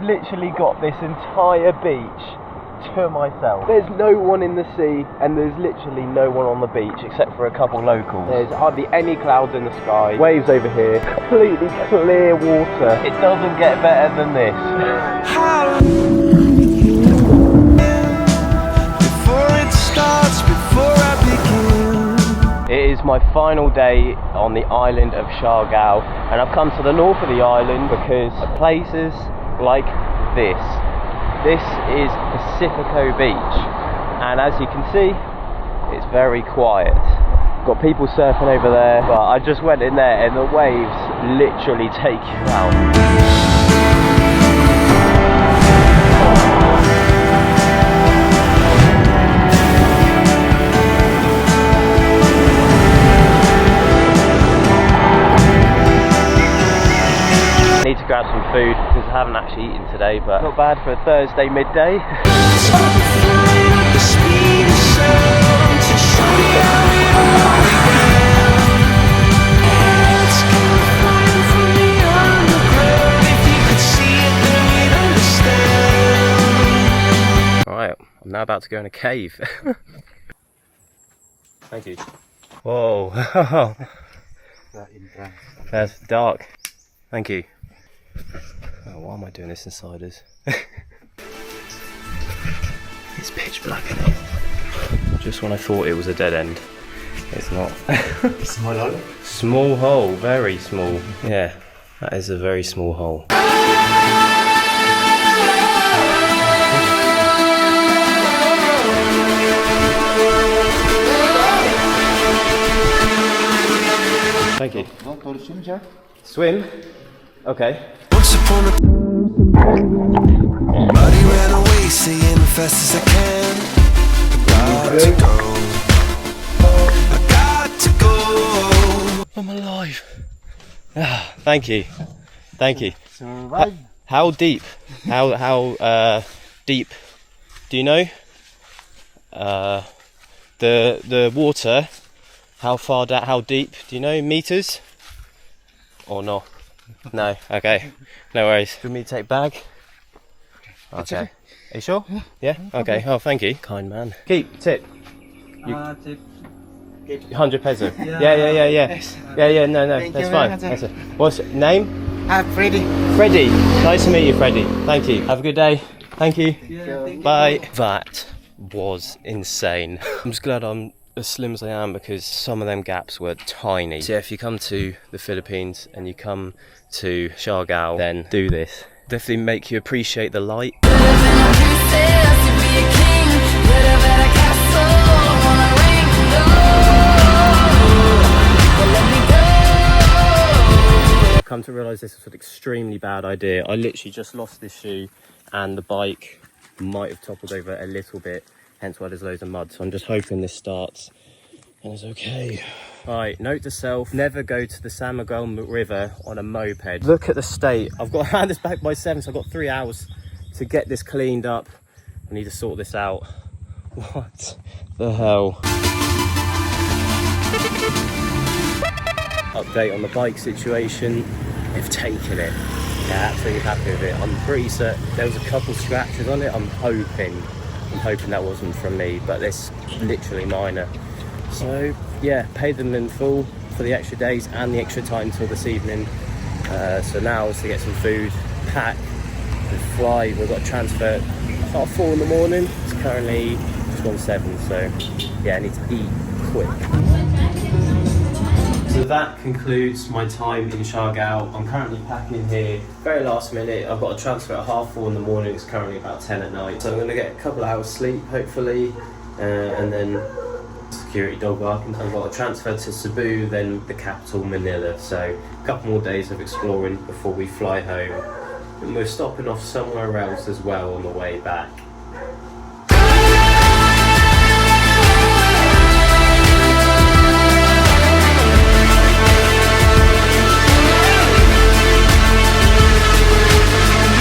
literally got this entire beach to myself. There's no one in the sea and there's literally no one on the beach except for a couple locals. There's hardly any clouds in the sky. Waves over here, completely clear water. It doesn't get better than this. It is my final day on the island of Siargao, and I've come to the north of the island because places like this. This is Pacifico Beach, and as you can see, it's very quiet. Got people surfing over there, but I just went in there and the waves literally take you out. Need to grab some food because I haven't actually eaten today, but not bad for a Thursday midday. Alright, I'm now about to go in a cave. Thank you. Whoa. That's dark. Thank you. Oh, why am I doing this inside us? It's pitch black in it. Just when I thought it was a dead end, it's not. Small hole? Small hole, very small. Yeah, that is a very small hole. Thank you. Want to swim, Jack? Swim? Okay. Once upon a body ran away, saying fast as I can. Got to go. I got to go. I'm alive. Ah, thank you. Thank you. Survive. How deep? How deep? Do you know? The water. How far down? How deep? Do you know meters? Or not? No. Okay. No worries. Do you want me to take bag? Okay. Are you sure? Yeah. Okay. Oh, thank you. Kind man. Keep tip. Tip. 100 peso. Yeah. Yes. Yeah. No. Thank That's you, fine. man. That's it. What's your name? Freddy. Freddie. Nice to meet you, Freddie. Thank you. Have a good day. Thank you. Yeah, thank you. Bye. That was insane. I'm just glad I'm as slim as I am because some of them gaps were tiny. So yeah, if you come to the Philippines and you come to Siargao, then do this. Definitely make you appreciate the light. I've come to realise this was an extremely bad idea. I literally just lost this shoe and the bike might have toppled over a little bit, hence why there's loads of mud. So I'm just hoping this starts and it's okay. Right, note to self, never go to the Siargao River on a moped. Look at the state. I've got to hand this back by 7, so I've got 3 hours to get this cleaned up. I need to sort this out. What the hell? Update on the bike situation. They've taken it. Yeah, absolutely happy with it. I'm pretty certain there was a couple scratches on it. I'm hoping that wasn't from me, but it's literally minor. So yeah, paid them in full for the extra days and the extra time till this evening. So now is to get some food, pack, and fly. We've got a transfer at 4:30 in the morning. It's currently just gone 7, so yeah, I need to eat quick. So that concludes my time in Siargao. I'm currently packing here, very last minute. I've got a transfer at 4:30 in the morning. It's currently about 10 at night. So I'm going to get a couple of hours sleep, hopefully, and then security dog barking. I've got a transfer to Cebu, then the capital, Manila. So a couple more days of exploring before we fly home. And we're stopping off somewhere else as well on the way back.